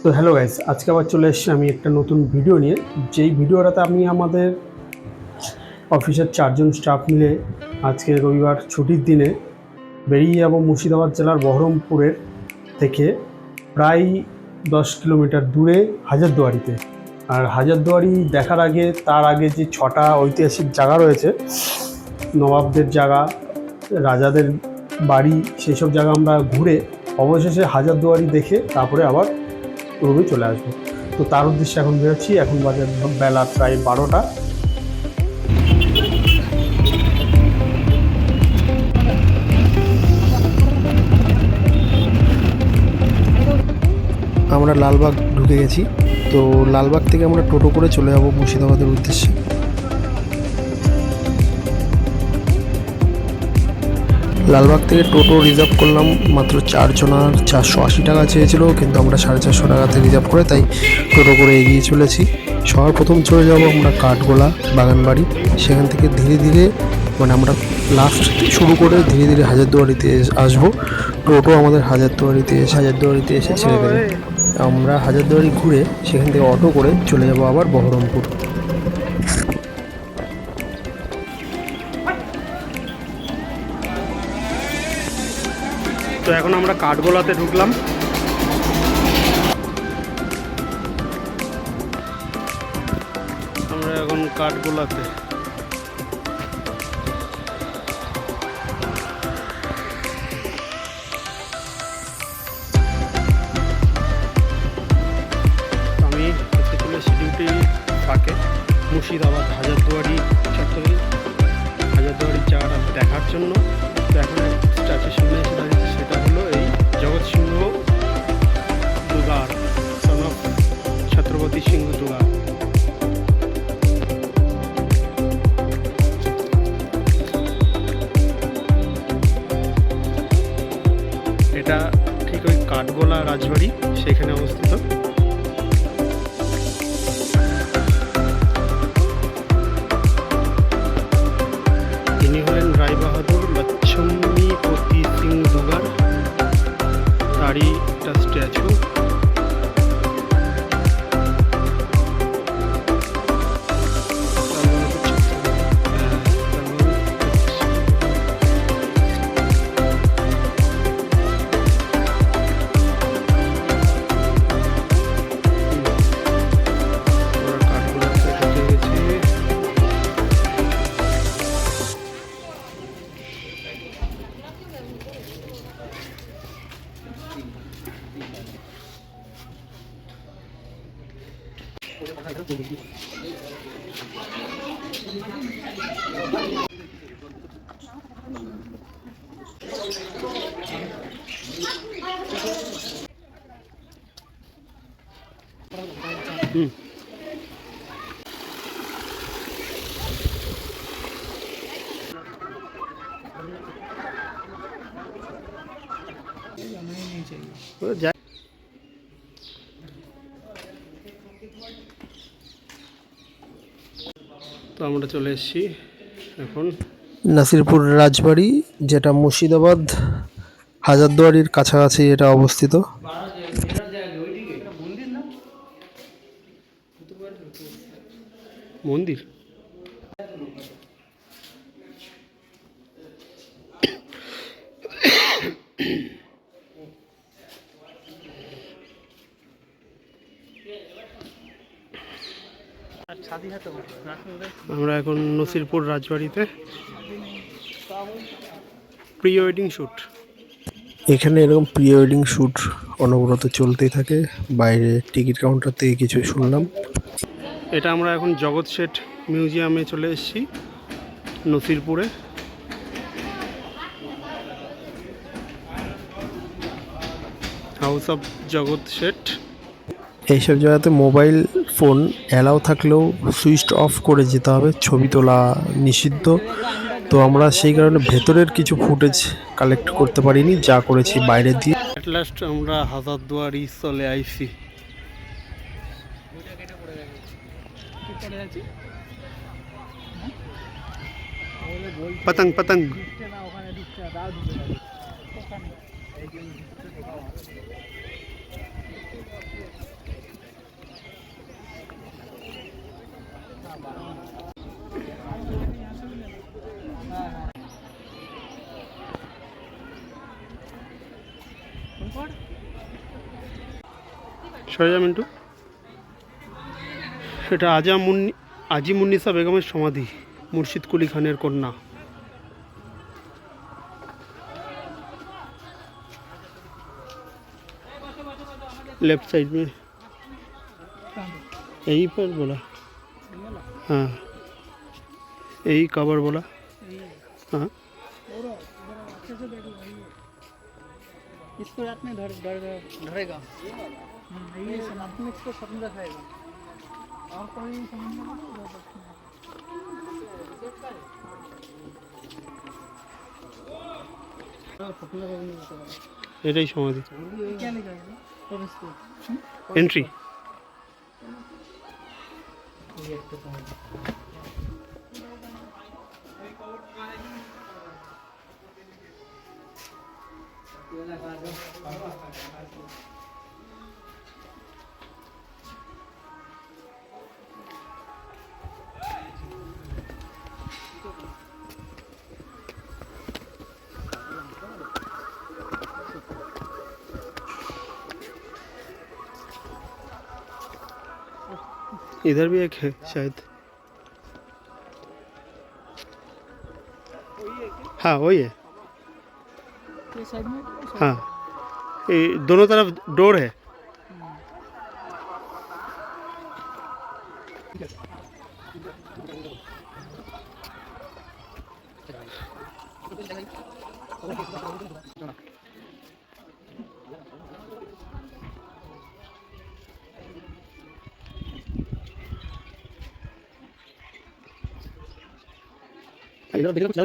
তো hello guys, আজকে আবার চলে এসেছি আমি একটা নতুন ভিডিও নিয়ে। যেই ভিডিওটাতে আমি আমাদের অফিসের 4জন স্টাফ মিলে আজকে রবিবার ছুটির দিনে বেরিয়ে যাব মুর্শিদাবাদ জেলার বহরমপুরের থেকে প্রায় 10 কিলোমিটার দূরে হাজারদুয়ারিতে। আর হাজারদুয়ারি দেখার আগে তার আগে যে 6টা ঐতিহাসিক জায়গা রয়েছে, নবাবদের জায়গা, রাজাদের বাড়ি, সেই সব জায়গা আমরা ঘুরে অবশেষে হাজারদুয়ারি দেখে তারপরে আবার রুমে চলে আসবো। তো তার উদ্দেশ্যে এখন বেরোচ্ছি। এখন বাজে বেলা প্রায় 12টা। আমরা লালবাগ ঢুকে গেছি। তো লালবাগ থেকে আমরা টোটো করে চলে যাব মুর্শিদাবাদের উদ্দেশ্যে। লালবাগ থেকে টোটো রিজার্ভ করলাম মাত্র 4 জনার। 480 টাকা চেয়েছিল, কিন্তু আমরা 450 টাকাতে রিজার্ভ করে তাই টোটো করে এগিয়ে চলেছি। সবার প্রথম চলে যাব আমরা কাঠগোলা বাগানবাড়ি। সেখান থেকে ধীরে ধীরে আমরা লাস্ট শুরু করে ধীরে ধীরে হাজারদুয়ারিতে আসবো। টোটো আমাদের হাজারদুয়ারিতে এসে ছেড়ে দেবে। আমরা হাজারদুয়ারি ঘুরে সেখান থেকে অটো করে চলে যাব আবার বহরমপুর। তো এখন আমরা কাঠগোলাতে ঢুকলাম। আমরা এখন কাঠগোলাতে। আমি চলে ডিউটি থাকে মুর্শিদাবাদ হাজারদুয়ারি চত্বরে, হাজারদুয়ারির জায়গাটা দেখার জন্য। তো এখন স্ট্যাচুর সামনে এসে দাঁড়িয়েছে, সেটা হলো এই জগৎ সিংহ দুগার, সন অফ ছত্রপতি সিংহ দুগার। এটা ঠিক ওই কাঠগোলা রাজবাড়ি সেখানে অবস্থিত। তিনি হলেন রায়বাহাদুর লক্ষ্মীপতি সিং দুগার, তারই একটা স্ট্যাচু। তো আমরা চলে এসেছি এখন নাসিরপুর রাজবাড়ি, যেটা মুর্শিদাবাদ হাজারদুয়ারির কাছাকাছি এটা অবস্থিত। মন্দির আমরা এখন নসিরপুর রাজবাড়িতে প্রি ওয়েডিং শ্যুট। এখানে এরকম প্রি ওয়েডিং শ্যুট অনবরত চলতেই থাকে। বাইরে টিকিট কাউন্টার থেকে কিছু শুনলাম। এটা আমরা এখন জগৎ শেঠ মিউজিয়ামে চলে এসেছি নসিরপুরে। হাউস অফ জগৎ শেঠ। এইসব জায়গাতে মোবাইল ফোন অ্যালাউ থাকলেও সুইচ অফ করে যেতে হবে, ছবি তোলা নিষিদ্ধ। তো আমরা সেই কারণে ভেতরের কিছু ফুটেজ কালেক্ট করতে পারিনি, যা করেছি বাইরে দিয়ে। অ্যাট লাস্ট আমরা হাজারদুয়ারি চলে আইছি। पतंग पतंग সরে যা মিন্টু। এটা আজিমুন্নিসা বেগমের সমাধি, মুর্শিদ কুলি খানের কন্যা। लेफ्ट साइड में यहीं पर बोला, हाँ यही कवर बोला, हाँ इसको रात में धरेगा, ये सनातन इसको स्वप्न दिखाएगा और कोई এটাই সমাধি। क्या लिखा है प्रवेश को एंट्री इधर भी एक है शायद, हाँ वही है, ये साइड में हाँ ये दोनों तरफ डोर है। इधर देखो कुछ